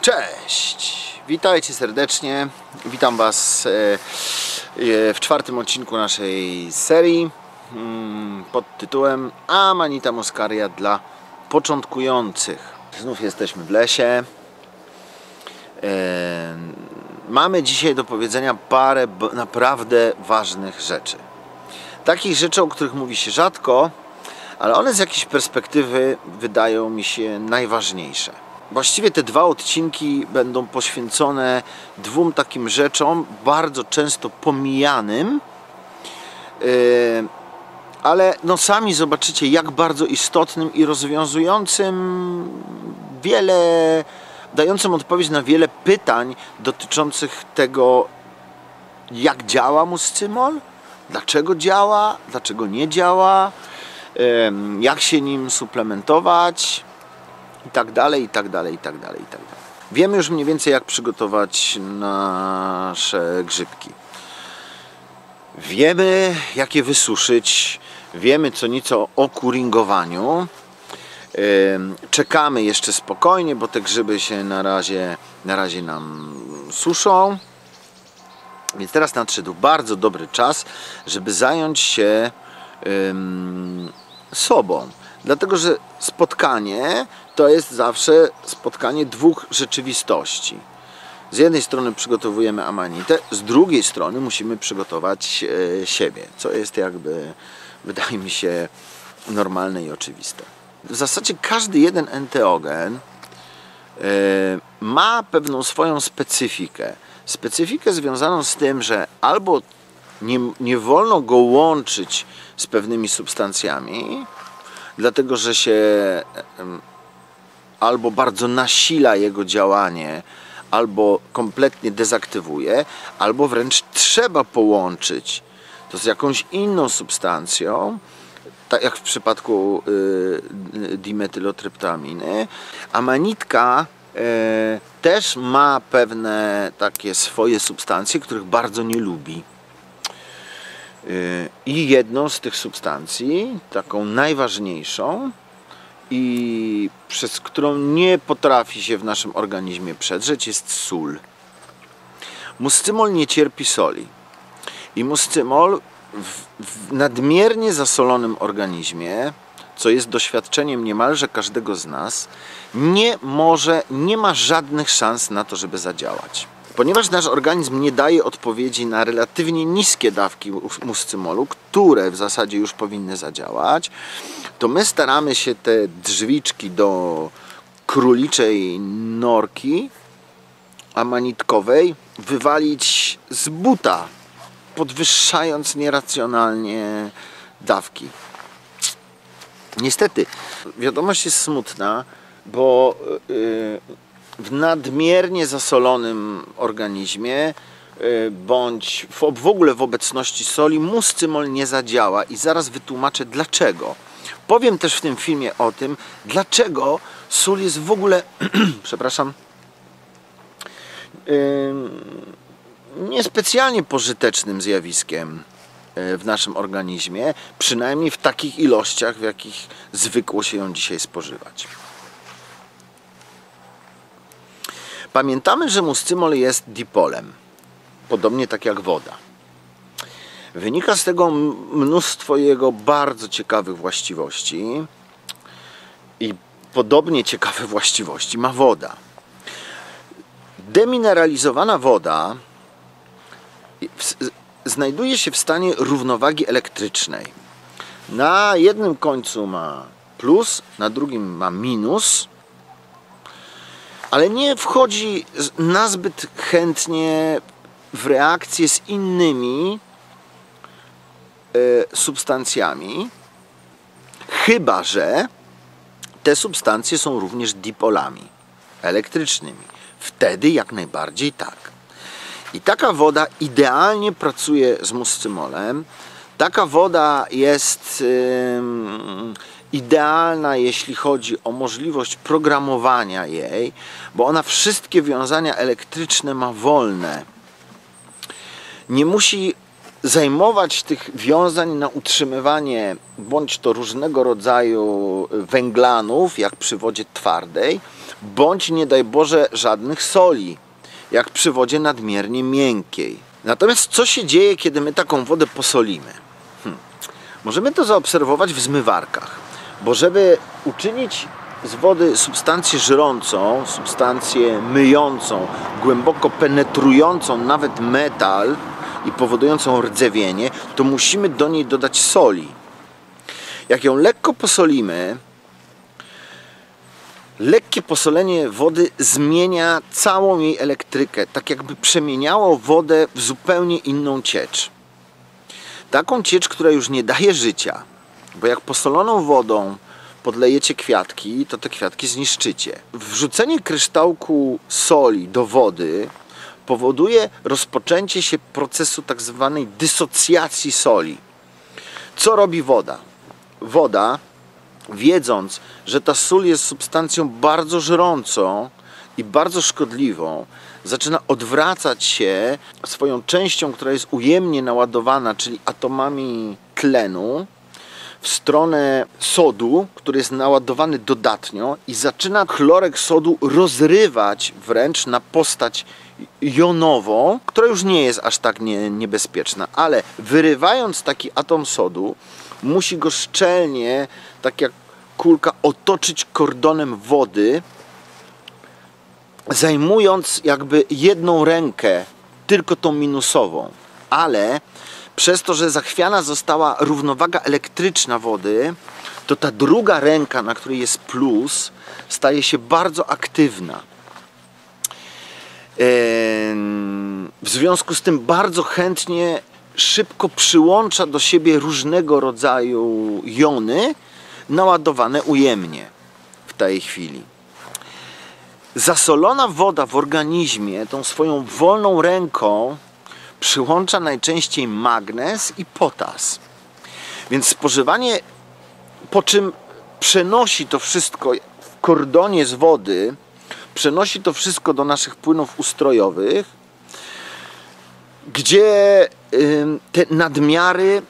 Cześć! Witajcie serdecznie. Witam Was w czwartym odcinku naszej serii pod tytułem Amanita muscaria dla początkujących. Znów jesteśmy w lesie. Mamy dzisiaj do powiedzenia parę naprawdę ważnych rzeczy. Takich rzeczy, o których mówi się rzadko, ale one z jakiejś perspektywy wydają mi się najważniejsze. Właściwie te dwa odcinki będą poświęcone dwóm takim rzeczom, bardzo często pomijanym, ale no sami zobaczycie, jak bardzo istotnym i rozwiązującym dającym odpowiedź na wiele pytań dotyczących tego, jak działa muscymol, dlaczego działa, dlaczego nie działa, jak się nim suplementować i tak dalej, i tak dalej, i tak dalej, i tak dalej. Wiemy już mniej więcej, jak przygotować nasze grzybki. Wiemy, jak je wysuszyć. Wiemy co nieco o kuringowaniu. Czekamy jeszcze spokojnie, bo te grzyby się na razie nam suszą. Więc teraz nadszedł bardzo dobry czas, żeby zająć się sobą. Dlatego, że spotkanie to jest zawsze spotkanie dwóch rzeczywistości. Z jednej strony przygotowujemy amanitę, z drugiej strony musimy przygotować siebie, co jest jakby, wydaje mi się, normalne i oczywiste. W zasadzie każdy jeden enteogen ma pewną swoją specyfikę. Specyfikę związaną z tym, że albo nie wolno go łączyć z pewnymi substancjami, dlatego że się albo bardzo nasila jego działanie, albo kompletnie dezaktywuje, albo wręcz trzeba połączyć to z jakąś inną substancją, tak jak w przypadku dimetylotryptaminy. Amanitka też ma pewne takie swoje substancje, których bardzo nie lubi. I jedną z tych substancji, taką najważniejszą i przez którą nie potrafi się w naszym organizmie przedrzeć, jest sól. Muscymol nie cierpi soli. I muscymol w nadmiernie zasolonym organizmie, co jest doświadczeniem niemalże każdego z nas, nie ma żadnych szans na to, żeby zadziałać. Ponieważ nasz organizm nie daje odpowiedzi na relatywnie niskie dawki muscymolu, które w zasadzie już powinny zadziałać, to my staramy się te drzwiczki do króliczej norki amanitkowej wywalić z buta, podwyższając nieracjonalnie dawki. Niestety, wiadomość jest smutna, bo w nadmiernie zasolonym organizmie bądź w ogóle w obecności soli muscymol nie zadziała i zaraz wytłumaczę dlaczego. Powiem też w tym filmie o tym, dlaczego sól jest w ogóle przepraszam, niespecjalnie pożytecznym zjawiskiem w naszym organizmie, przynajmniej w takich ilościach, w jakich zwykło się ją dzisiaj spożywać. Pamiętamy, że muscymol jest dipolem, podobnie tak jak woda. Wynika z tego mnóstwo jego bardzo ciekawych właściwości i podobnie ciekawe właściwości ma woda. Demineralizowana woda znajduje się w stanie równowagi elektrycznej. Na jednym końcu ma plus, na drugim ma minus, ale nie wchodzi nazbyt chętnie w reakcję z innymi substancjami, chyba że te substancje są również dipolami elektrycznymi. Wtedy jak najbardziej tak. I taka woda idealnie pracuje z muscymolem. Taka woda jest idealna, jeśli chodzi o możliwość programowania jej, bo ona wszystkie wiązania elektryczne ma wolne. Nie musi zajmować tych wiązań na utrzymywanie bądź to różnego rodzaju węglanów, jak przy wodzie twardej, bądź nie daj Boże żadnych soli, jak przy wodzie nadmiernie miękkiej. Natomiast co się dzieje, kiedy my taką wodę posolimy? Możemy to zaobserwować w zmywarkach, bo żeby uczynić z wody substancję żrącą, substancję myjącą, głęboko penetrującą nawet metal i powodującą rdzewienie, to musimy do niej dodać soli. Jak ją lekko posolimy, lekkie posolenie wody zmienia całą jej elektrykę, tak jakby przemieniało wodę w zupełnie inną ciecz. Taką ciecz, która już nie daje życia, bo jak posoloną wodą podlejecie kwiatki, to te kwiatki zniszczycie. Wrzucenie kryształku soli do wody powoduje rozpoczęcie się procesu tak zwanej dysocjacji soli. Co robi woda? Woda, wiedząc, że ta sól jest substancją bardzo żrącą i bardzo szkodliwą, zaczyna odwracać się swoją częścią, która jest ujemnie naładowana, czyli atomami tlenu, w stronę sodu, który jest naładowany dodatnio, i zaczyna chlorek sodu rozrywać wręcz na postać jonową, która już nie jest aż tak niebezpieczna, ale wyrywając taki atom sodu, musi go szczelnie, tak jak kulka, otoczyć kordonem wody, zajmując jakby jedną rękę, tylko tą minusową, ale przez to, że zachwiana została równowaga elektryczna wody, to ta druga ręka, na której jest plus, staje się bardzo aktywna. W związku z tym bardzo chętnie, szybko przyłącza do siebie różnego rodzaju jony naładowane ujemnie w tej chwili. Zasolona woda w organizmie tą swoją wolną ręką przyłącza najczęściej magnez i potas. Więc spożywanie, po czym przenosi to wszystko w kordonie z wody, przenosi to wszystko do naszych płynów ustrojowych, gdzie te nadmiary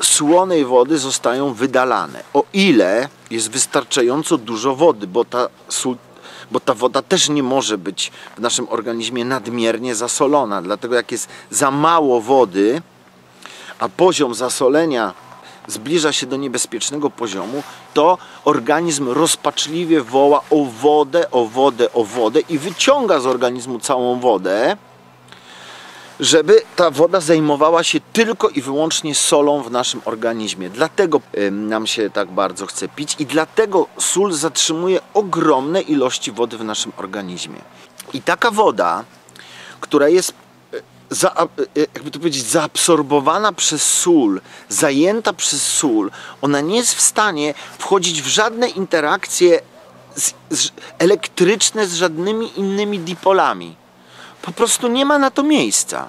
słonej wody zostają wydalane. O ile jest wystarczająco dużo wody, bo ta woda też nie może być w naszym organizmie nadmiernie zasolona. Dlatego jak jest za mało wody, a poziom zasolenia zbliża się do niebezpiecznego poziomu, to organizm rozpaczliwie woła o wodę, o wodę, o wodę i wyciąga z organizmu całą wodę, żeby ta woda zajmowała się tylko i wyłącznie solą w naszym organizmie. Dlatego nam się tak bardzo chce pić i dlatego sól zatrzymuje ogromne ilości wody w naszym organizmie. I taka woda, która jest jakby to powiedzieć, zaabsorbowana przez sól, zajęta przez sól, ona nie jest w stanie wchodzić w żadne interakcje elektryczne z żadnymi innymi dipolami. Po prostu nie ma na to miejsca.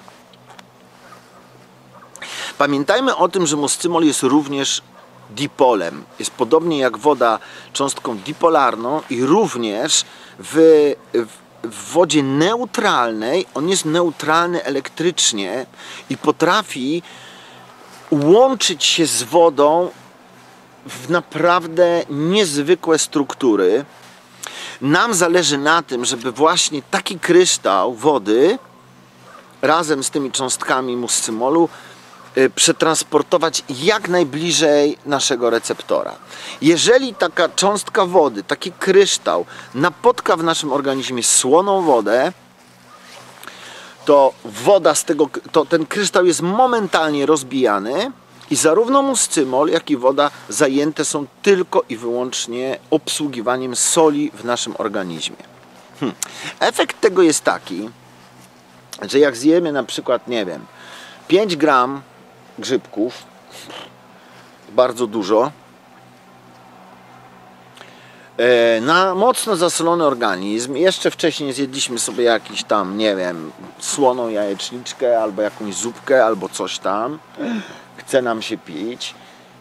Pamiętajmy o tym, że moscymol jest również dipolem. Jest podobnie jak woda cząstką dipolarną i również w wodzie neutralnej on jest neutralny elektrycznie i potrafi łączyć się z wodą w naprawdę niezwykłe struktury. Nam zależy na tym, żeby właśnie taki kryształ wody razem z tymi cząstkami muscymolu przetransportować jak najbliżej naszego receptora. Jeżeli taka cząstka wody, taki kryształ napotka w naszym organizmie słoną wodę, to woda z tego, ten kryształ jest momentalnie rozbijany i zarówno muscymol, jak i woda zajęte są tylko i wyłącznie obsługiwaniem soli w naszym organizmie. Efekt tego jest taki, że jak zjemy na przykład, nie wiem, 5 gram grzybków, bardzo dużo, na mocno zasolony organizm, jeszcze wcześniej zjedliśmy sobie jakiś tam, nie wiem, słoną jajeczniczkę, albo jakąś zupkę, albo coś tam, chce nam się pić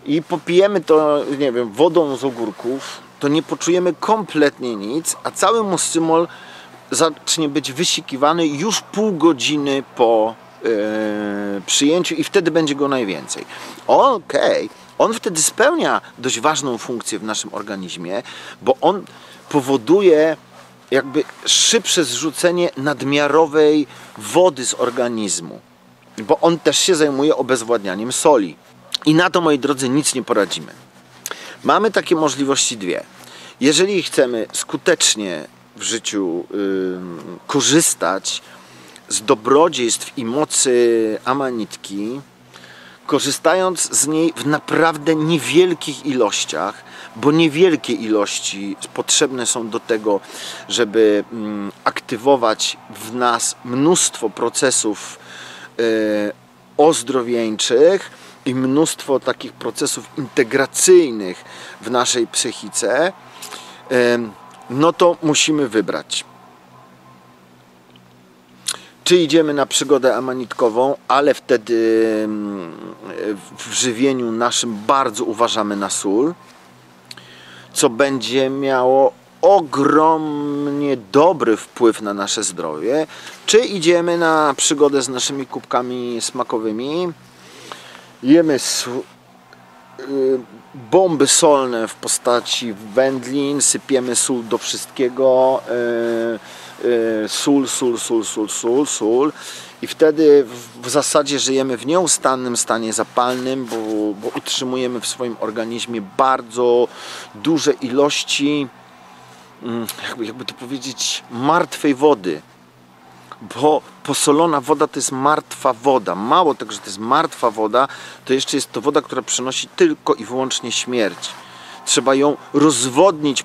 i popijemy to, nie wiem, wodą z ogórków, to nie poczujemy kompletnie nic, a cały muscymol zacznie być wysikiwany już pół godziny po przyjęciu i wtedy będzie go najwięcej. Okej. On wtedy spełnia dość ważną funkcję w naszym organizmie, bo on powoduje jakby szybsze zrzucenie nadmiarowej wody z organizmu, bo on też się zajmuje obezwładnianiem soli. I na to, moi drodzy, nic nie poradzimy. Mamy takie możliwości dwie. Jeżeli chcemy skutecznie w życiu korzystać z dobrodziejstw i mocy amanitki, korzystając z niej w naprawdę niewielkich ilościach, bo niewielkie ilości potrzebne są do tego, żeby aktywować w nas mnóstwo procesów ozdrowieńczych i mnóstwo takich procesów integracyjnych w naszej psychice, no to musimy wybrać. Czy idziemy na przygodę amanitkową, ale wtedy w żywieniu naszym bardzo uważamy na sól, co będzie miało ogromnie dobry wpływ na nasze zdrowie, czy idziemy na przygodę z naszymi kubkami smakowymi, jemy bomby solne w postaci wędlin, sypiemy sól do wszystkiego, sól i wtedy w zasadzie żyjemy w nieustannym stanie zapalnym, bo utrzymujemy w swoim organizmie bardzo duże ilości, jakby to powiedzieć, martwej wody, bo posolona woda to jest martwa woda. Mało tego, że to jest martwa woda, to jeszcze jest to woda, która przynosi tylko i wyłącznie śmierć. Trzeba ją rozwodnić,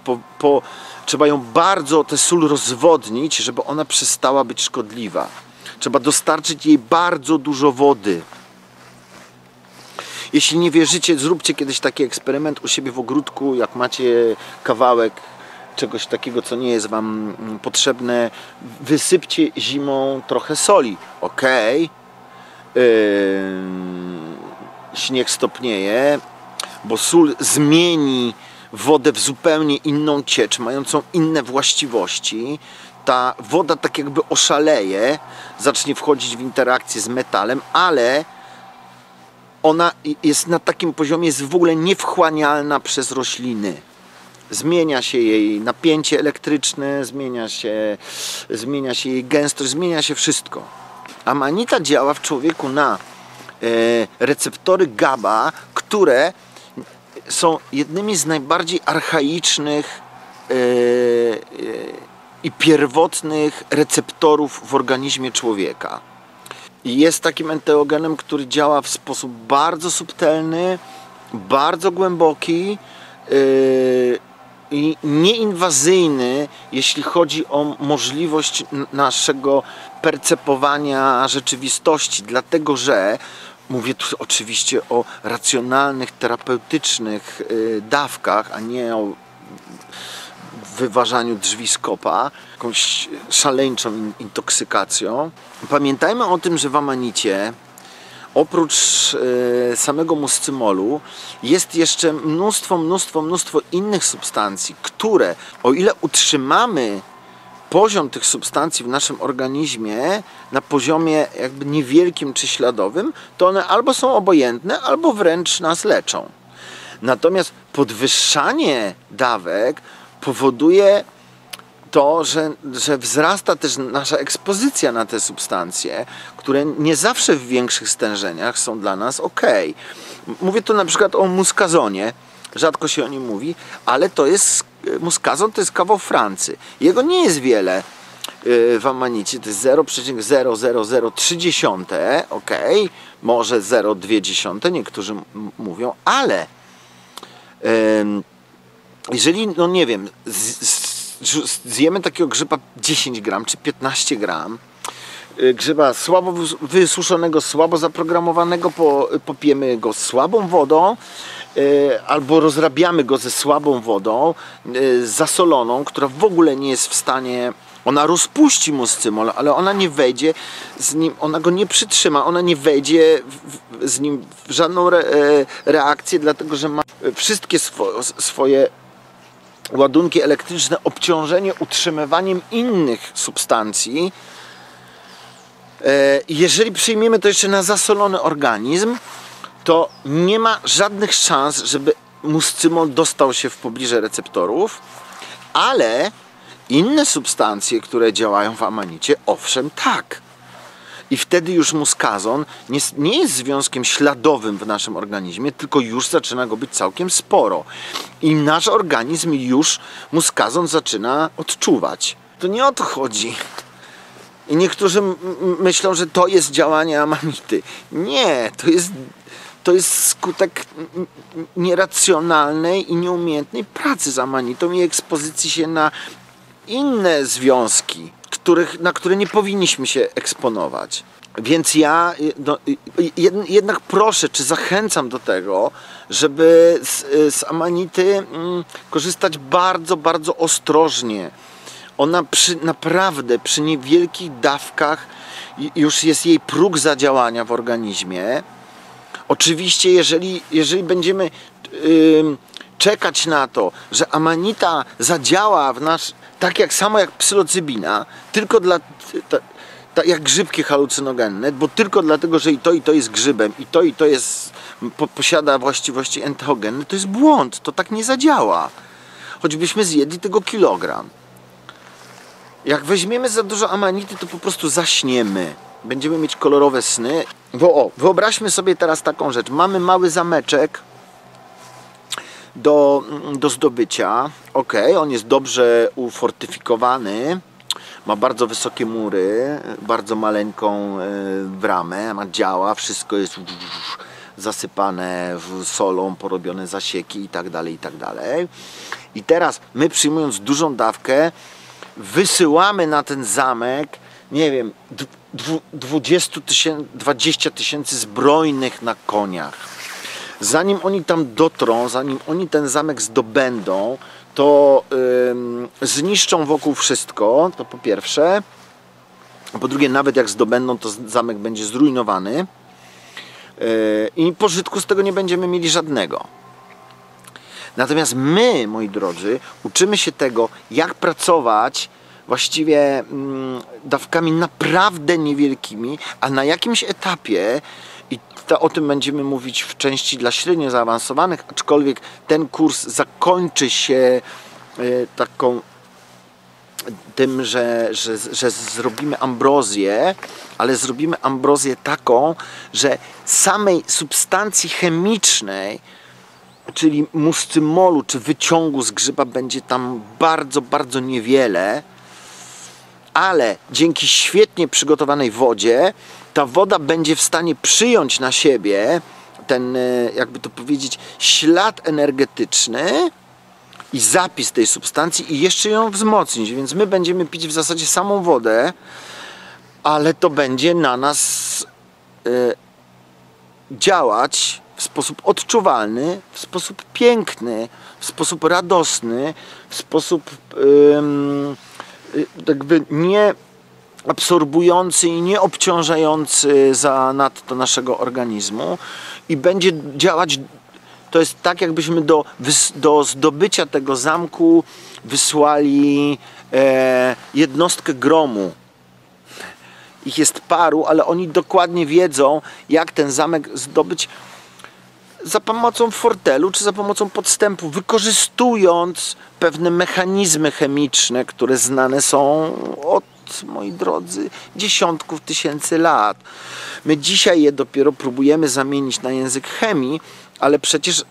trzeba ją bardzo, tę sól rozwodnić, żeby ona przestała być szkodliwa. Trzeba dostarczyć jej bardzo dużo wody. Jeśli nie wierzycie, zróbcie kiedyś taki eksperyment u siebie w ogródku, jak macie kawałek czegoś takiego, co nie jest wam potrzebne, wysypcie zimą trochę soli. Śnieg stopnieje, bo sól zmieni wodę w zupełnie inną ciecz, mającą inne właściwości. Ta woda tak jakby oszaleje, zacznie wchodzić w interakcję z metalem, ale ona jest na takim poziomie, jest w ogóle niewchłanialna przez rośliny. Zmienia się jej napięcie elektryczne, zmienia się jej gęstość, zmienia się wszystko. Amanita działa w człowieku na receptory GABA, które są jednymi z najbardziej archaicznych i pierwotnych receptorów w organizmie człowieka. I jest takim enteogenem, który działa w sposób bardzo subtelny, bardzo głęboki i nieinwazyjny, jeśli chodzi o możliwość naszego percepowania rzeczywistości, dlatego że mówię tu oczywiście o racjonalnych, terapeutycznych dawkach, a nie o wyważaniu drzwi z kopa, jakąś szaleńczą intoksykacją. Pamiętajmy o tym, że w amanicie oprócz samego muscymolu jest jeszcze mnóstwo innych substancji, które, o ile utrzymamy poziom tych substancji w naszym organizmie na poziomie jakby niewielkim czy śladowym, to one albo są obojętne, albo wręcz nas leczą. Natomiast podwyższanie dawek powoduje to, że wzrasta też nasza ekspozycja na te substancje, które nie zawsze w większych stężeniach są dla nas ok. Mówię tu na przykład o muskazonie, rzadko się o nim mówi, ale to jest, muskazon to jest kawał Francy. Jego nie jest wiele w amanicie, to jest 0,0003, ok, może 0,2, niektórzy mówią, ale jeżeli, no nie wiem, zjemy takiego grzyba 10 gram czy 15 gram, grzyba słabo wysuszonego, słabo zaprogramowanego, popijemy go słabą wodą, albo rozrabiamy go ze słabą wodą, zasoloną, która w ogóle nie jest w stanie, ona rozpuści muscymol, ale ona nie wejdzie z nim, ona go nie przytrzyma, ona nie wejdzie z nim w żadną reakcję, dlatego że ma wszystkie swoje ładunki elektryczne, obciążenie utrzymywaniem innych substancji Jeżeli przyjmiemy to jeszcze na zasolony organizm, to nie ma żadnych szans, żeby muscymol dostał się w pobliże receptorów, ale inne substancje, które działają w amanicie, owszem, tak. I wtedy już muskazon nie jest związkiem śladowym w naszym organizmie, tylko już zaczyna go być całkiem sporo. I nasz organizm już muskazon zaczyna odczuwać. To nie o to chodzi. I niektórzy myślą, że to jest działanie amanity. Nie, to jest skutek nieracjonalnej i nieumiejętnej pracy z amanitą i ekspozycji się na inne związki, na które nie powinniśmy się eksponować. Więc ja jednak proszę, czy zachęcam do tego, żeby z amanity korzystać bardzo, bardzo ostrożnie. Ona naprawdę przy niewielkich dawkach już jest jej próg zadziałania w organizmie. Oczywiście, jeżeli będziemy czekać na to, że amanita zadziała w nasz, tak samo jak psylocybina, tylko jak grzybki halucynogenne, bo tylko dlatego, że i to jest grzybem, i to jest, posiada właściwości enteogenne, to jest błąd, to tak nie zadziała. Choćbyśmy zjedli tego kilogram. Jak weźmiemy za dużo amanity, to po prostu zaśniemy. Będziemy mieć kolorowe sny. Bo wyobraźmy sobie teraz taką rzecz. Mamy mały zameczek do zdobycia. Ok, on jest dobrze ufortyfikowany. Ma bardzo wysokie mury, bardzo maleńką bramę. Działa, wszystko jest zasypane solą, porobione zasieki i tak dalej, i tak dalej. I teraz my, przyjmując dużą dawkę, wysyłamy na ten zamek, nie wiem, 20 tysięcy zbrojnych na koniach. Zanim oni tam dotrą, zanim oni ten zamek zdobędą, to zniszczą wokół wszystko, to po pierwsze. A po drugie, nawet jak zdobędą, to zamek będzie zrujnowany i pożytku z tego nie będziemy mieli żadnego. Natomiast my, moi drodzy, uczymy się tego, jak pracować właściwie dawkami naprawdę niewielkimi, a na jakimś etapie, i o tym będziemy mówić w części dla średnio zaawansowanych, aczkolwiek ten kurs zakończy się tym, że zrobimy ambrozję, ale zrobimy ambrozję taką, że samej substancji chemicznej, czyli muscymolu czy wyciągu z grzyba, będzie tam bardzo, bardzo niewiele, ale dzięki świetnie przygotowanej wodzie ta woda będzie w stanie przyjąć na siebie ten, jakby to powiedzieć, ślad energetyczny i zapis tej substancji i jeszcze ją wzmocnić. Więc my będziemy pić w zasadzie samą wodę, ale to będzie na nas działać w sposób odczuwalny, w sposób piękny, w sposób radosny, w sposób jakby nie absorbujący i nie obciążający zanadto naszego organizmu i będzie działać. To jest tak, jakbyśmy do zdobycia tego zamku wysłali jednostkę gromu. Ich jest paru, ale oni dokładnie wiedzą, jak ten zamek zdobyć za pomocą fortelu czy za pomocą podstępu, wykorzystując pewne mechanizmy chemiczne, które znane są od, moi drodzy, dziesiątków tysięcy lat. My dzisiaj je dopiero próbujemy zamienić na język chemii, ale przecież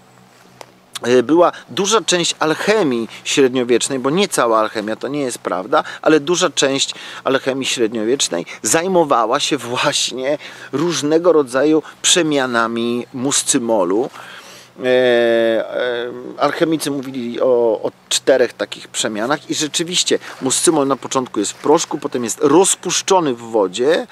była duża część alchemii średniowiecznej, bo nie cała alchemia, to nie jest prawda, ale duża część alchemii średniowiecznej zajmowała się właśnie różnego rodzaju przemianami muscymolu. Alchemicy mówili o 4 takich przemianach i rzeczywiście muscymol na początku jest w proszku, potem jest rozpuszczony w wodzie,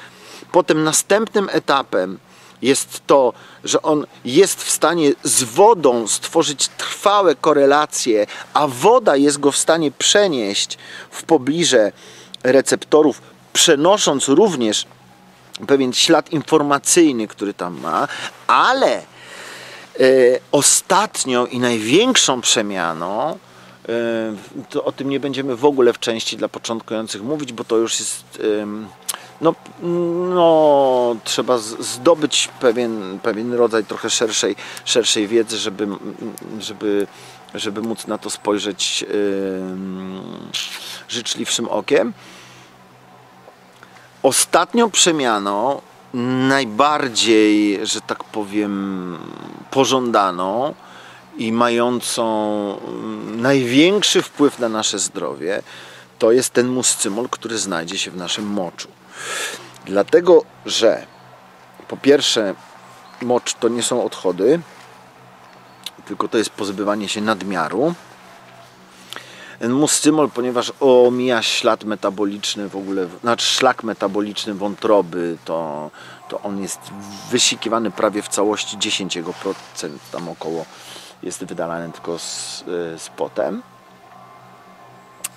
potem następnym etapem jest to, że on jest w stanie z wodą stworzyć trwałe korelacje, a woda jest go w stanie przenieść w pobliże receptorów, przenosząc również pewien ślad informacyjny, który tam ma, ale ostatnią i największą przemianą, to o tym nie będziemy w ogóle w części dla początkujących mówić, bo to już jest no trzeba zdobyć pewien rodzaj trochę szerszej wiedzy, żeby móc na to spojrzeć życzliwszym okiem. Ostatnią przemianą, najbardziej, że tak powiem, pożądaną i mającą największy wpływ na nasze zdrowie, to jest ten muscymol, który znajdzie się w naszym moczu. Dlatego, że po pierwsze mocz to nie są odchody, tylko to jest pozbywanie się nadmiaru. Ten muscymol, ponieważ omija ślad metaboliczny w ogóle, znaczy szlak metaboliczny wątroby, to on jest wysikiwany prawie w całości, 10% tam około jest wydalany tylko z potem.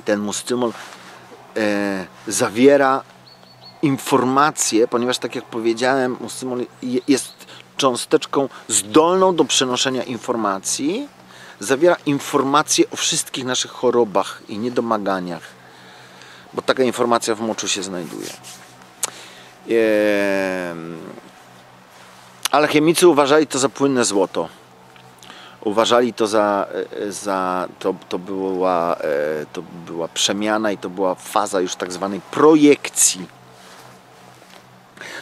Ten muscymol zawiera informacje, ponieważ tak jak powiedziałem, muscymol jest cząsteczką zdolną do przenoszenia informacji, zawiera informacje o wszystkich naszych chorobach i niedomaganiach, bo taka informacja w moczu się znajduje. Alchemicy uważali to za płynne złoto. Uważali to to była przemiana i to była faza już tak zwanej projekcji.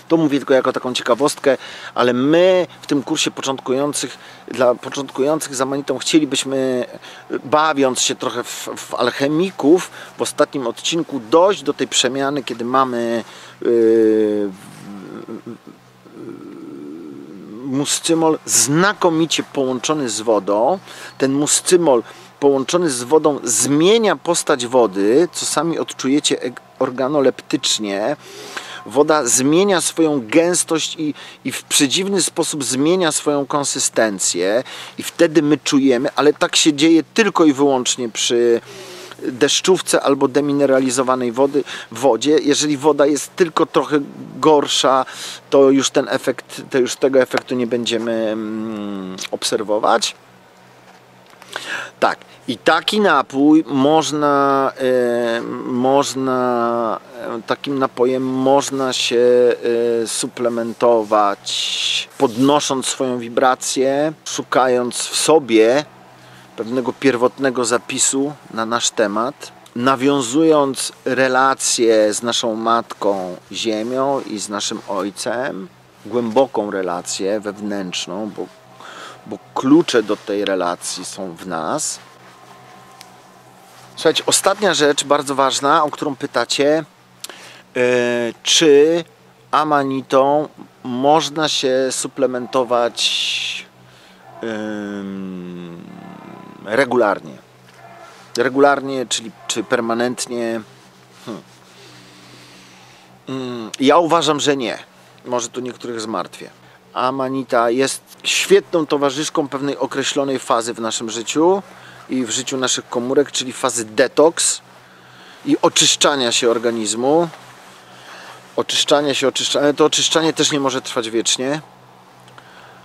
To mówię tylko jako taką ciekawostkę, ale my w tym kursie dla początkujących z amanitą chcielibyśmy, bawiąc się trochę w alchemików, w ostatnim odcinku dojść do tej przemiany, kiedy mamy muscymol znakomicie połączony z wodą. Ten muscymol połączony z wodą zmienia postać wody, co sami odczujecie organoleptycznie. Woda zmienia swoją gęstość i w przedziwny sposób zmienia swoją konsystencję i wtedy my czujemy, ale tak się dzieje tylko i wyłącznie przy deszczówce albo demineralizowanej wodzie. Jeżeli woda jest tylko trochę gorsza, to już tego efektu nie będziemy obserwować. Tak. I taki napój takim napojem można się suplementować, podnosząc swoją wibrację, szukając w sobie pewnego pierwotnego zapisu na nasz temat, nawiązując relację z naszą matką Ziemią i z naszym Ojcem, głęboką relację wewnętrzną, bo klucze do tej relacji są w nas. Słuchajcie, ostatnia rzecz bardzo ważna, o którą pytacie, czy amanitą można się suplementować regularnie. Regularnie, czyli czy permanentnie. Ja uważam, że nie. Może tu niektórych zmartwię. Amanita jest świetną towarzyszką pewnej określonej fazy w naszym życiu i w życiu naszych komórek, czyli fazy detoks i oczyszczania się organizmu. To oczyszczanie też nie może trwać wiecznie,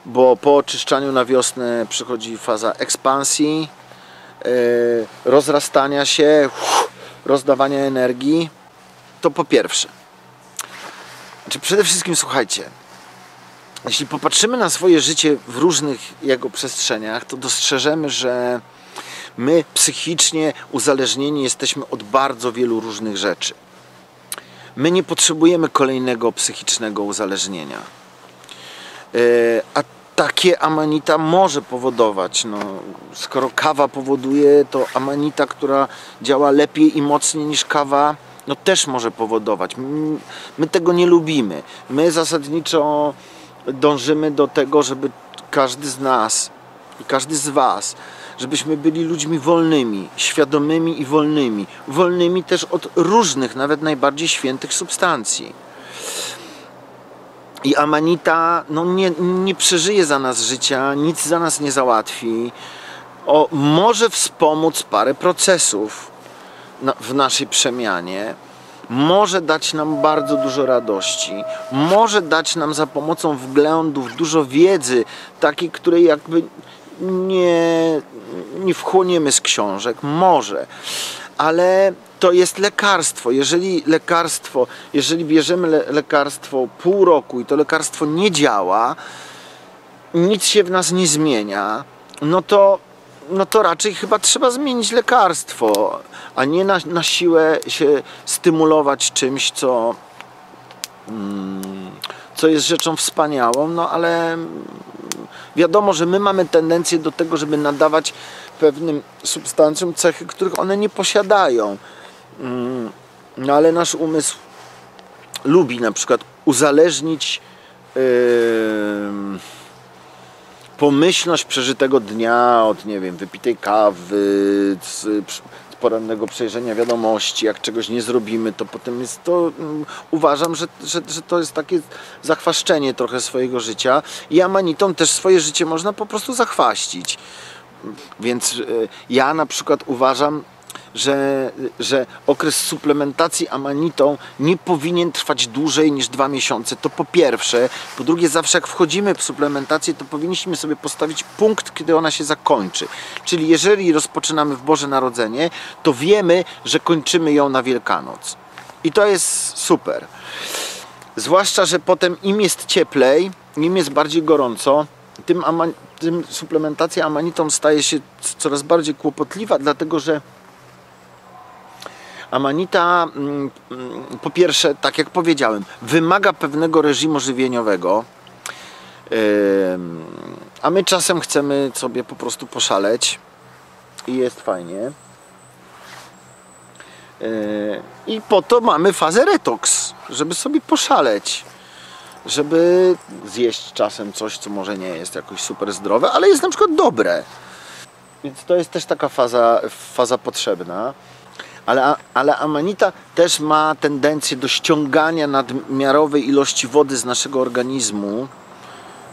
bo po oczyszczaniu na wiosnę przychodzi faza ekspansji, rozrastania się, rozdawania energii. To po pierwsze. Przede wszystkim słuchajcie, jeśli popatrzymy na swoje życie w różnych jego przestrzeniach, to dostrzeżemy, że my psychicznie uzależnieni jesteśmy od bardzo wielu różnych rzeczy. My nie potrzebujemy kolejnego psychicznego uzależnienia. A takie amanita może powodować. No, skoro kawa powoduje, to amanita, która działa lepiej i mocniej niż kawa, no też może powodować. My tego nie lubimy. My zasadniczo dążymy do tego, żeby każdy z nas i każdy z was, żebyśmy byli ludźmi wolnymi, świadomymi i wolnymi. Wolnymi też od różnych, nawet najbardziej świętych substancji. I amanita nie przeżyje za nas życia, nic za nas nie załatwi. Może wspomóc parę procesów w naszej przemianie. Może dać nam bardzo dużo radości. Może dać nam za pomocą wglądów dużo wiedzy, takiej, której jakby nie wchłoniemy z książek. Może. ale to jest lekarstwo. Jeżeli bierzemy lekarstwo pół roku i to lekarstwo nie działa, nic się w nas nie zmienia, no to raczej chyba trzeba zmienić lekarstwo, a nie na siłę się stymulować czymś, co jest rzeczą wspaniałą, no ale wiadomo, że my mamy tendencję do tego, żeby nadawać pewnym substancjom cechy, których one nie posiadają. No ale nasz umysł lubi na przykład uzależnić pomyślność przeżytego dnia od, nie wiem, wypitej kawy, z porannego przejrzenia wiadomości. Jak czegoś nie zrobimy, to potem jest to, uważam, że to jest takie zachwaszczenie trochę swojego życia i amanitą też swoje życie można po prostu zachwaścić. Więc ja na przykład uważam, że okres suplementacji amanitą nie powinien trwać dłużej niż 2 miesiące. To po pierwsze. Po drugie, zawsze jak wchodzimy w suplementację, to powinniśmy sobie postawić punkt, kiedy ona się zakończy. Czyli jeżeli rozpoczynamy w Boże Narodzenie, to wiemy, że kończymy ją na Wielkanoc. I to jest super. Zwłaszcza, że potem im jest cieplej, im jest bardziej gorąco, tym suplementacja amanitą staje się coraz bardziej kłopotliwa, dlatego że amanita, po pierwsze, tak jak powiedziałem, wymaga pewnego reżimu żywieniowego, a my czasem chcemy sobie po prostu poszaleć i jest fajnie. I po to mamy fazę retoks, żeby sobie poszaleć, żeby zjeść czasem coś, co może nie jest jakoś super zdrowe, ale jest na przykład dobre. Więc to jest też taka faza potrzebna. Ale amanita też ma tendencję do ściągania nadmiarowej ilości wody z naszego organizmu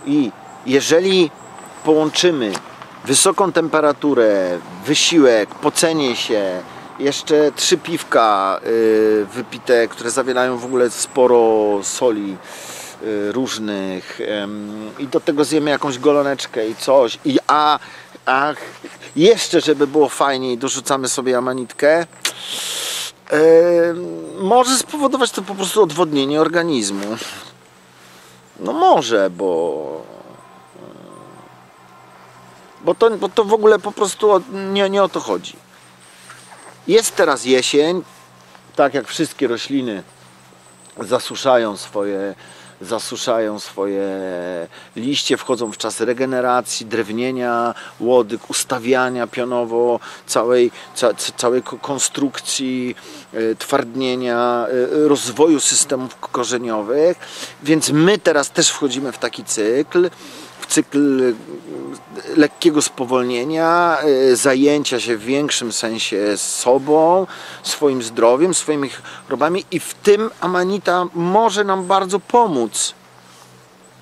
i jeżeli połączymy wysoką temperaturę, wysiłek, pocenie się, jeszcze 3 piwka wypite, które zawierają w ogóle sporo soli różnych i do tego zjemy jakąś goloneczkę i coś a jeszcze żeby było fajniej dorzucamy sobie amanitkę, może spowodować to po prostu odwodnienie organizmu. No może, bo to w ogóle po prostu nie o to chodzi. Jest teraz jesień, tak jak wszystkie rośliny zasuszają swoje liście, wchodzą w czas regeneracji, drewnienia łodyg, ustawiania pionowo całej konstrukcji, twardnienia, rozwoju systemów korzeniowych. Więc my teraz też wchodzimy w taki cykl, lekkiego spowolnienia, zajęcia się w większym sensie sobą, swoim zdrowiem, swoimi chorobami i w tym amanita może nam bardzo pomóc.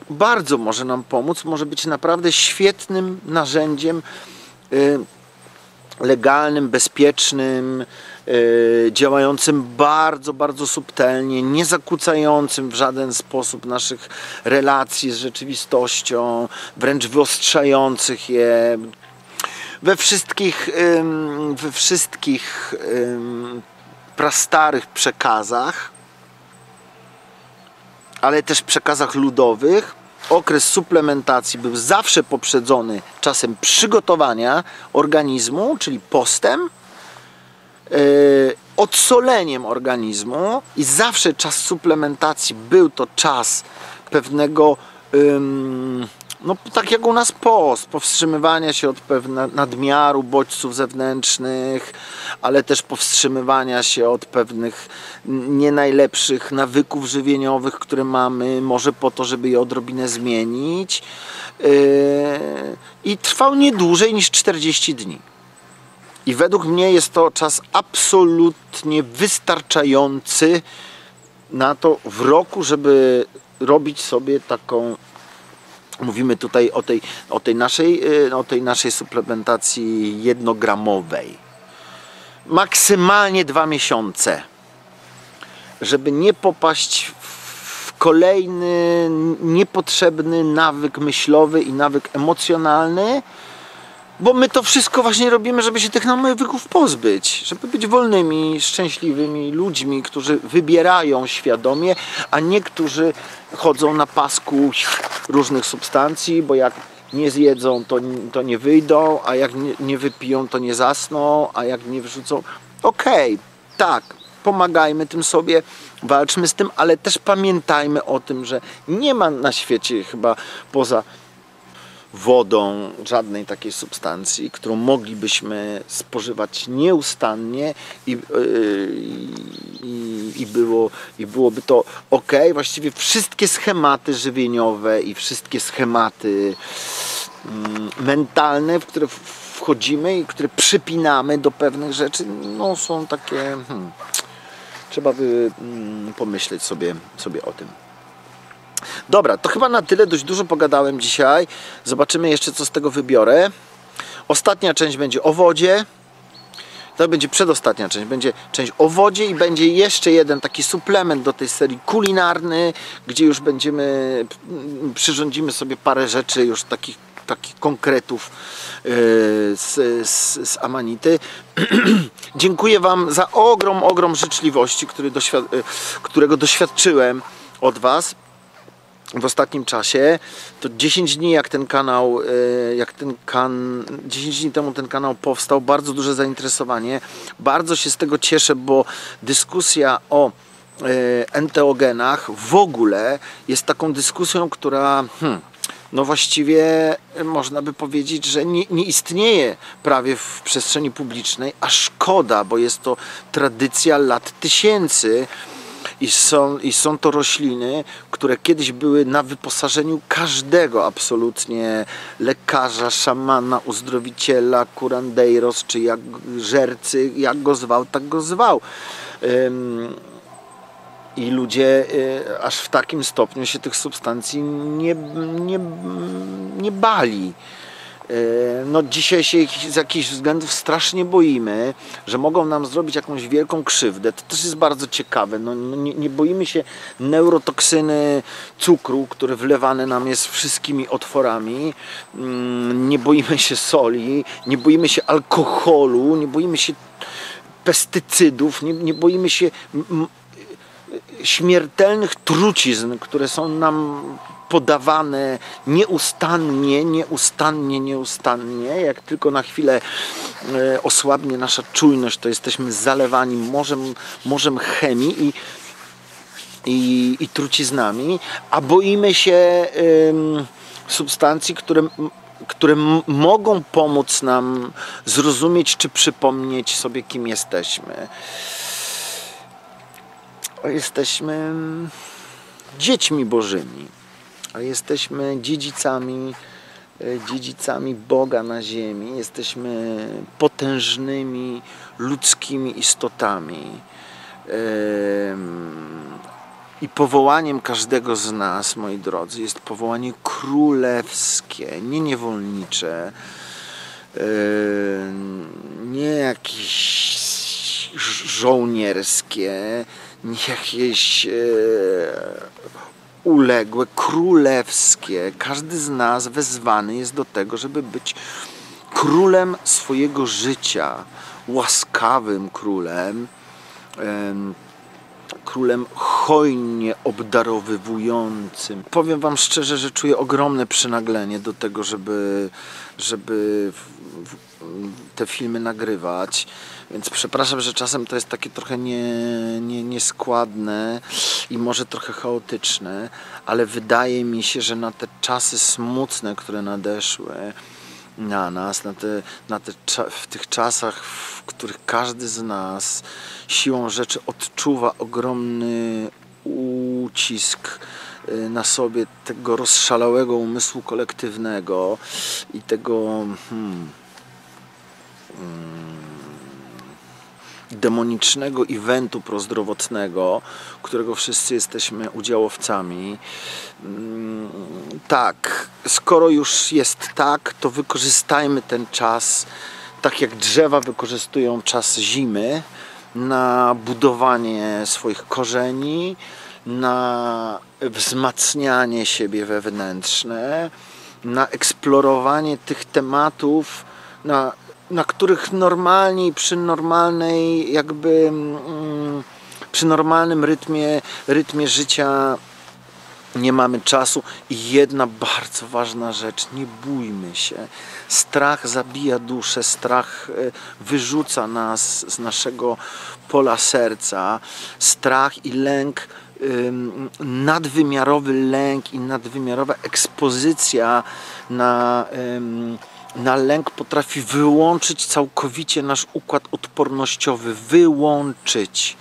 Bardzo może nam pomóc, może być naprawdę świetnym narzędziem legalnym, bezpiecznym, działającym bardzo, bardzo subtelnie, nie zakłócającym w żaden sposób naszych relacji z rzeczywistością, wręcz wyostrzających je. We wszystkich prastarych przekazach, ale też przekazach ludowych, okres suplementacji był zawsze poprzedzony czasem przygotowania organizmu, czyli postem, odsoleniem organizmu i zawsze czas suplementacji był to czas pewnego, no tak jak u nas post, powstrzymywania się od pewnego nadmiaru bodźców zewnętrznych, ale też powstrzymywania się od pewnych nie najlepszych nawyków żywieniowych, które mamy, może po to, żeby je odrobinę zmienić. I trwał nie dłużej niż 40 dni. I według mnie jest to czas absolutnie wystarczający na to w roku, żeby robić sobie taką, mówimy tutaj o tej naszej suplementacji jednogramowej. Maksymalnie 2 miesiące, żeby nie popaść w kolejny niepotrzebny nawyk myślowy i nawyk emocjonalny, Bo my to wszystko właśnie robimy, żeby się tych nawyków pozbyć, żeby być wolnymi, szczęśliwymi ludźmi, którzy wybierają świadomie, a nie którzy chodzą na pasku różnych substancji, bo jak nie zjedzą, to nie wyjdą, a jak nie wypiją, to nie zasną, a jak nie wyrzucą. Okej, tak, pomagajmy tym sobie, walczmy z tym, ale też pamiętajmy o tym, że nie ma na świecie chyba poza wodą żadnej takiej substancji, którą moglibyśmy spożywać nieustannie i byłoby to ok. Właściwie wszystkie schematy żywieniowe i wszystkie schematy mentalne, w które wchodzimy i które przypinamy do pewnych rzeczy, no są takie... Trzeba by pomyśleć sobie o tym. Dobra, to chyba na tyle. Dość dużo pogadałem dzisiaj. Zobaczymy jeszcze, co z tego wybiorę. Ostatnia część będzie o wodzie. To będzie przedostatnia część. Będzie część o wodzie i będzie jeszcze jeden taki suplement do tej serii kulinarny, gdzie już przyrządzimy sobie parę rzeczy, już takich konkretów z Amanity. Dziękuję Wam za ogrom życzliwości, którego doświadczyłem od Was w ostatnim czasie. To 10 dni jak ten kanał, 10 dni temu ten kanał powstał, bardzo duże zainteresowanie. Bardzo się z tego cieszę, bo dyskusja o enteogenach w ogóle jest taką dyskusją, która no właściwie można by powiedzieć, że nie istnieje prawie w przestrzeni publicznej, a szkoda, bo jest to tradycja lat tysięcy. I są to rośliny, które kiedyś były na wyposażeniu każdego absolutnie lekarza, szamana, uzdrowiciela, curandeiros, czy jak żercy, jak go zwał, tak go zwał. I ludzie aż w takim stopniu się tych substancji nie bali. No dzisiaj się ich z jakichś względów strasznie boimy, że mogą nam zrobić jakąś wielką krzywdę. To też jest bardzo ciekawe. Nie boimy się neurotoksyny cukru, który wlewany nam jest wszystkimi otworami. Nie boimy się soli, nie boimy się alkoholu, nie boimy się pestycydów, nie boimy się śmiertelnych trucizn, które są nam podawane nieustannie. Jak tylko na chwilę osłabnie nasza czujność, to jesteśmy zalewani morzem chemii i truciznami, a boimy się substancji, które mogą pomóc nam zrozumieć czy przypomnieć sobie, kim jesteśmy. Jesteśmy dziećmi bożymi, a jesteśmy dziedzicami Boga na ziemi. Jesteśmy potężnymi ludzkimi istotami. I powołaniem każdego z nas, moi drodzy, jest powołanie królewskie, nie niewolnicze, nie jakieś żołnierskie, nie jakieś uległe, królewskie. Każdy z nas wezwany jest do tego, żeby być królem swojego życia, łaskawym królem, królem hojnie obdarowywującym. Powiem Wam szczerze, że czuję ogromne przynaglenie do tego, żeby te filmy nagrywać. Więc przepraszam, że czasem to jest takie trochę nieskładne i może trochę chaotyczne, ale wydaje mi się, że na te czasy smutne, które nadeszły na nas, w tych czasach, w których każdy z nas siłą rzeczy odczuwa ogromny ucisk na sobie tego rozszalałego umysłu kolektywnego i tego demonicznego eventu prozdrowotnego, którego wszyscy jesteśmy udziałowcami. Tak, skoro już jest tak, to wykorzystajmy ten czas, tak jak drzewa wykorzystują czas zimy, na budowanie swoich korzeni, na wzmacnianie siebie wewnętrzne, na eksplorowanie tych tematów, na których normalnie, przy normalnej przy normalnym rytmie życia nie mamy czasu. I jedna bardzo ważna rzecz, nie bójmy się. Strach zabija duszę, strach wyrzuca nas z naszego pola serca. Strach i lęk, nadwymiarowy lęk i nadwymiarowa ekspozycja na lęk potrafi wyłączyć całkowicie nasz układ odpornościowy. Wyłączyć.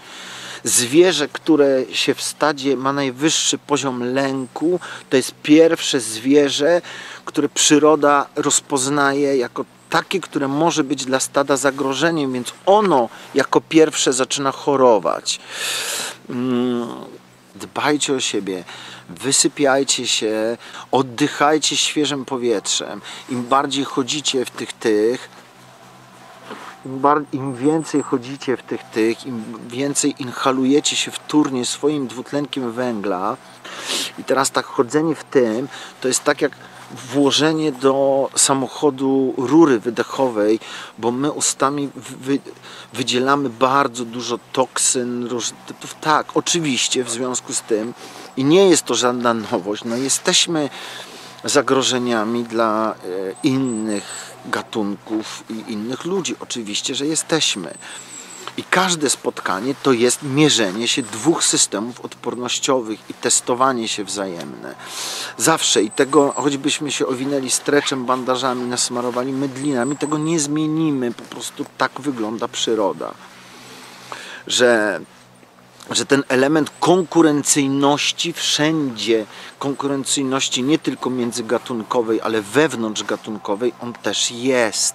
Zwierzę, które się w stadzie ma najwyższy poziom lęku, to jest pierwsze zwierzę, które przyroda rozpoznaje jako takie, które może być dla stada zagrożeniem, więc ono jako pierwsze zaczyna chorować. Dbajcie o siebie, wysypiajcie się, oddychajcie świeżym powietrzem. Im bardziej chodzicie w im więcej chodzicie w im więcej inhalujecie się wtórnie swoim dwutlenkiem węgla. I teraz tak chodzenie w tym, to jest tak jak włożenie do samochodu rury wydechowej, bo my ustami wydzielamy bardzo dużo toksyn różnych typów. Tak, oczywiście w związku z tym, i nie jest to żadna nowość, no jesteśmy zagrożeniami dla innych gatunków i innych ludzi. Oczywiście, że jesteśmy. I każde spotkanie to jest mierzenie się dwóch systemów odpornościowych i testowanie się wzajemne. Zawsze. I tego, choćbyśmy się owinęli streczem, bandażami, nasmarowali mydlinami, tego nie zmienimy. Po prostu tak wygląda przyroda. Że ten element konkurencyjności wszędzie, konkurencyjności nie tylko międzygatunkowej, ale wewnątrzgatunkowej, on też jest.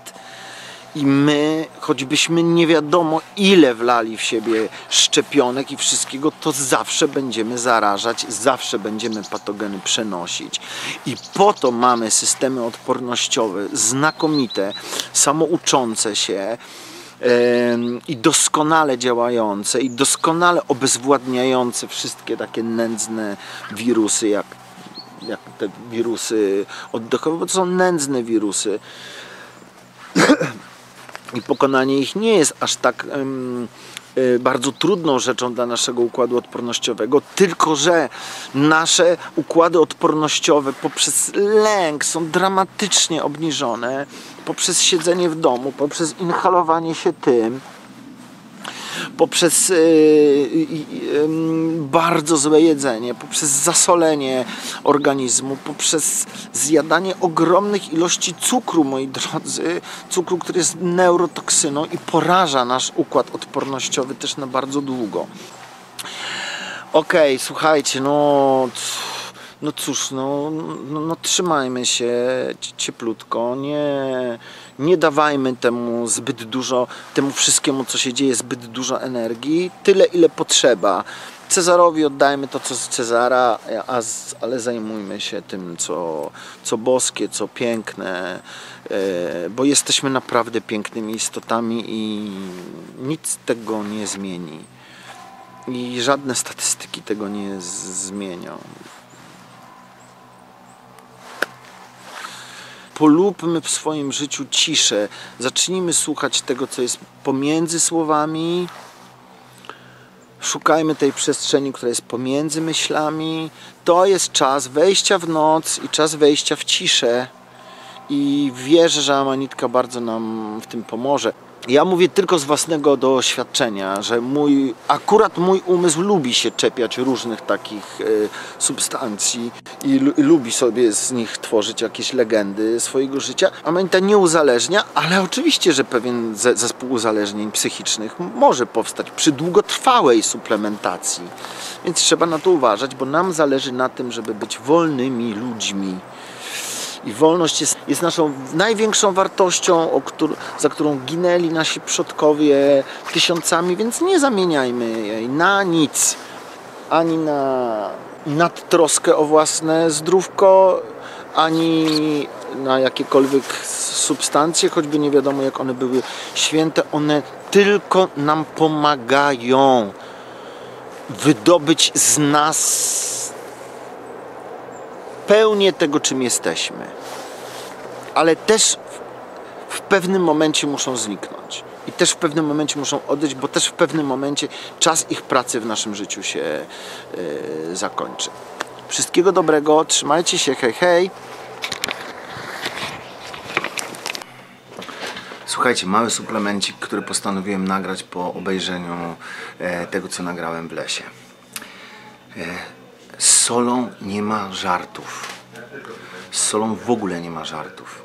I my, choćbyśmy nie wiadomo ile wlali w siebie szczepionek i wszystkiego, to zawsze będziemy zarażać, zawsze będziemy patogeny przenosić. I po to mamy systemy odpornościowe znakomite, samouczące się, i doskonale działające i doskonale obezwładniające wszystkie takie nędzne wirusy, jak te wirusy oddechowe, bo to są nędzne wirusy. I pokonanie ich nie jest aż tak bardzo trudną rzeczą dla naszego układu odpornościowego, tylko że nasze układy odpornościowe poprzez lęk są dramatycznie obniżone, poprzez siedzenie w domu, poprzez inhalowanie się tym, poprzez bardzo złe jedzenie, poprzez zasolenie organizmu, poprzez zjadanie ogromnych ilości cukru, moi drodzy, cukru, który jest neurotoksyną i poraża nasz układ odpornościowy też na bardzo długo. Okej, słuchajcie, no cóż, trzymajmy się cieplutko, nie dawajmy temu zbyt dużo, temu wszystkiemu, co się dzieje, zbyt dużo energii, tyle ile potrzeba. Cezarowi oddajmy to, co z Cezara, ale zajmujmy się tym, co boskie, co piękne, bo jesteśmy naprawdę pięknymi istotami i nic tego nie zmieni. I żadne statystyki tego nie zmienią. Polubmy w swoim życiu ciszę. Zacznijmy słuchać tego, co jest pomiędzy słowami. Szukajmy tej przestrzeni, która jest pomiędzy myślami. To jest czas wejścia w noc i czas wejścia w ciszę. I wierzę, że Amanitka bardzo nam w tym pomoże. Ja mówię tylko z własnego doświadczenia, że akurat mój umysł lubi się czepiać różnych takich substancji i lubi sobie z nich tworzyć jakieś legendy swojego życia. Amanita nie uzależnia, ale oczywiście, że pewien zespół uzależnień psychicznych może powstać przy długotrwałej suplementacji. Więc trzeba na to uważać, bo nam zależy na tym, żeby być wolnymi ludźmi. I wolność jest naszą największą wartością, za którą ginęli nasi przodkowie tysiącami, więc nie zamieniajmy jej na nic. Ani na nadtroskę o własne zdrówko, ani na jakiekolwiek substancje, choćby nie wiadomo jak one były święte. One tylko nam pomagają wydobyć z nas pełnię tego, czym jesteśmy. Ale też w pewnym momencie muszą zniknąć. I też w pewnym momencie muszą odejść, bo też w pewnym momencie czas ich pracy w naszym życiu się zakończy. Wszystkiego dobrego, trzymajcie się, hej, hej! Słuchajcie, mały suplemencik, który postanowiłem nagrać po obejrzeniu tego, co nagrałem w lesie. Z solą nie ma żartów. Z solą w ogóle nie ma żartów.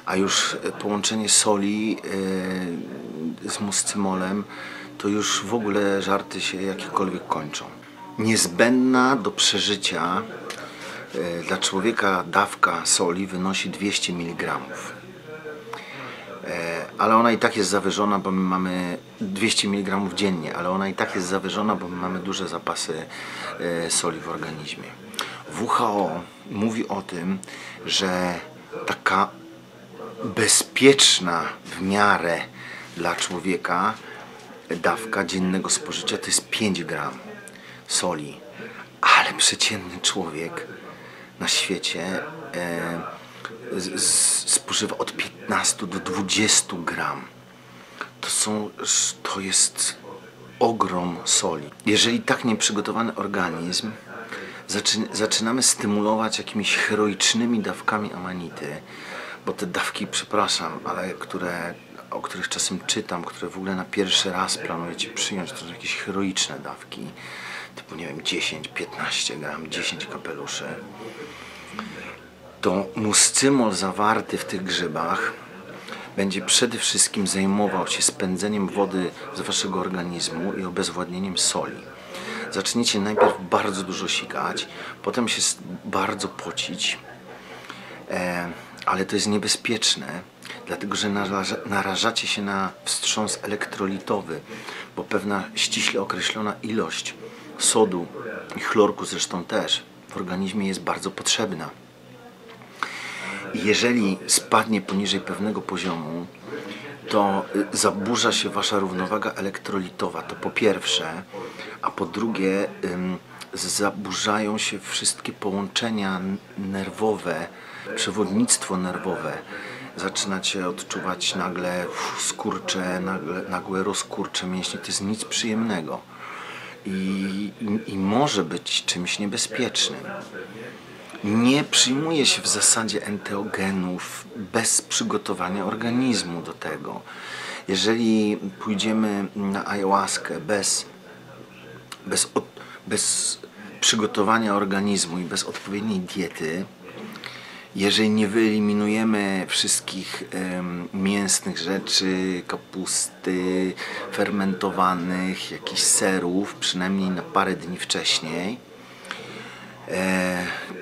A już połączenie soli z muscymolem, to już w ogóle żarty się jakiekolwiek kończą. Niezbędna do przeżycia dla człowieka dawka soli wynosi 200 mg. Ale ona i tak jest zawyżona, bo my mamy 200 mg dziennie, ale ona i tak jest zawyżona, bo my mamy duże zapasy soli w organizmie. WHO mówi o tym, że taka bezpieczna w miarę dla człowieka dawka dziennego spożycia to jest 5 gram soli, ale przeciętny człowiek na świecie spożywa od 15 do 20 gram. To jest ogrom soli. Jeżeli tak nieprzygotowany organizm zaczynamy stymulować jakimiś heroicznymi dawkami amanity, bo te dawki, przepraszam, ale o których czasem czytam, które w ogóle na pierwszy raz planujecie przyjąć, to są jakieś heroiczne dawki, typu nie wiem, 10-15 gram, 10 kapeluszy, to muscymol zawarty w tych grzybach będzie przede wszystkim zajmował się spędzeniem wody z waszego organizmu i obezwładnieniem soli. Zaczniecie najpierw bardzo dużo sikać, potem się bardzo pocić, ale to jest niebezpieczne, dlatego że narażacie się na wstrząs elektrolitowy, bo pewna ściśle określona ilość sodu i chlorku zresztą też w organizmie jest bardzo potrzebna. Jeżeli spadnie poniżej pewnego poziomu, to zaburza się wasza równowaga elektrolitowa, to po pierwsze, a po drugie zaburzają się wszystkie połączenia nerwowe, przewodnictwo nerwowe. Zaczynacie odczuwać nagle skurcze, nagłe rozkurcze mięśni. To jest nic przyjemnego i może być czymś niebezpiecznym. Nie przyjmuje się w zasadzie enteogenów bez przygotowania organizmu do tego. Jeżeli pójdziemy na ayahuaskę bez przygotowania organizmu i bez odpowiedniej diety, jeżeli nie wyeliminujemy wszystkich mięsnych rzeczy, kapusty, fermentowanych, jakichś serów, przynajmniej na parę dni wcześniej,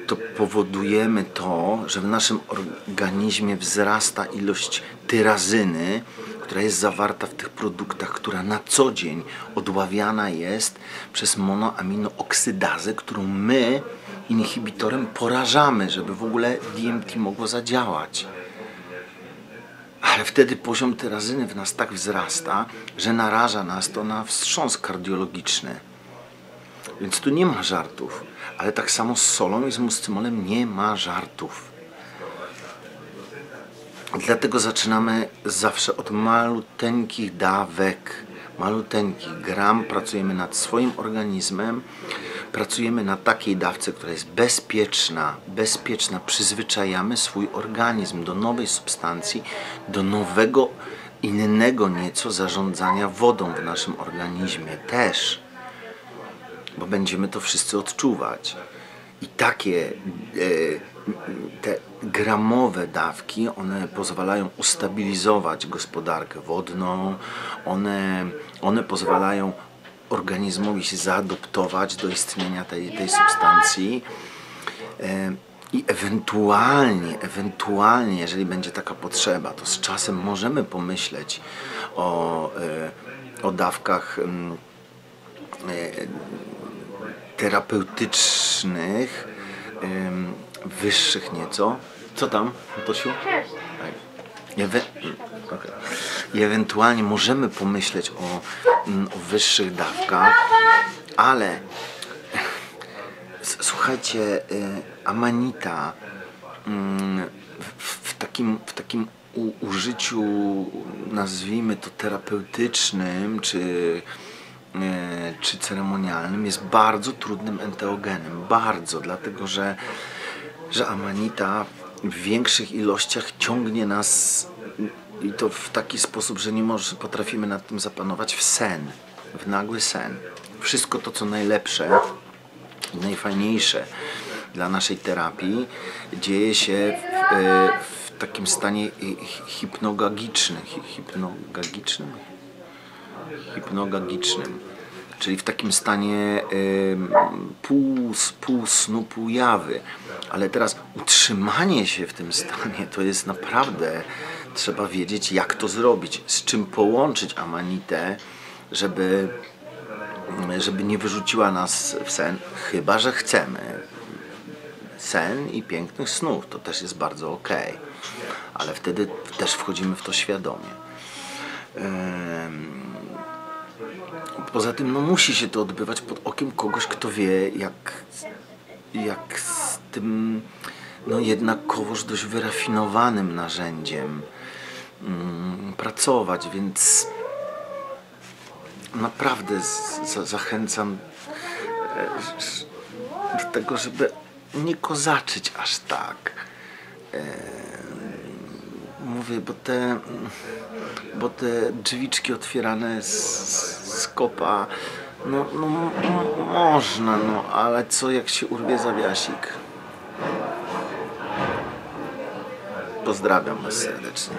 to powodujemy to, że w naszym organizmie wzrasta ilość tyrazyny, która jest zawarta w tych produktach, która na co dzień odławiana jest przez monoaminooksydazę, którą my inhibitorem porażamy, żeby w ogóle DMT mogło zadziałać. Ale wtedy poziom tyrazyny w nas tak wzrasta, że naraża nas to na wstrząs kardiologiczny. Więc tu nie ma żartów. Ale tak samo z solą i z muscymolem nie ma żartów. Dlatego zaczynamy zawsze od maluteńkich dawek. Maluteńkich gram. Pracujemy nad swoim organizmem. Pracujemy na takiej dawce, która jest bezpieczna. Przyzwyczajamy swój organizm do nowej substancji, do nowego, innego nieco zarządzania wodą w naszym organizmie też. Bo będziemy to wszyscy odczuwać. I takie te gramowe dawki, one pozwalają ustabilizować gospodarkę wodną, one pozwalają organizmowi się zaadoptować do istnienia tej substancji i ewentualnie, jeżeli będzie taka potrzeba, to z czasem możemy pomyśleć o dawkach terapeutycznych, wyższych nieco. Co tam, Tosiu? Cześć. I ewentualnie możemy pomyśleć o wyższych dawkach, ale słuchajcie, amanita w takim użyciu, nazwijmy to terapeutycznym, czy ceremonialnym, jest bardzo trudnym enteogenem. Bardzo, dlatego że amanita w większych ilościach ciągnie nas, i to w taki sposób, że nie potrafimy nad tym zapanować, w sen, w nagły sen. Wszystko to, co najlepsze i najfajniejsze dla naszej terapii, dzieje się w takim stanie hipnogagicznym, czyli w takim stanie pół snu, pół jawy. Ale teraz utrzymanie się w tym stanie to jest naprawdę, trzeba wiedzieć, jak to zrobić, z czym połączyć amanitę, żeby nie wyrzuciła nas w sen, chyba że chcemy sen i pięknych snów, to też jest bardzo okej, ale wtedy też wchodzimy w to świadomie. Poza tym no, musi się to odbywać pod okiem kogoś, kto wie, jak z tym no, jednakowoż dość wyrafinowanym narzędziem pracować, więc naprawdę zachęcam do tego, żeby nie kozaczyć aż tak. Mówię, bo te drzwiczki otwierane z kopa, no można, no ale co jak się urwie zawiasik? Pozdrawiam was serdecznie.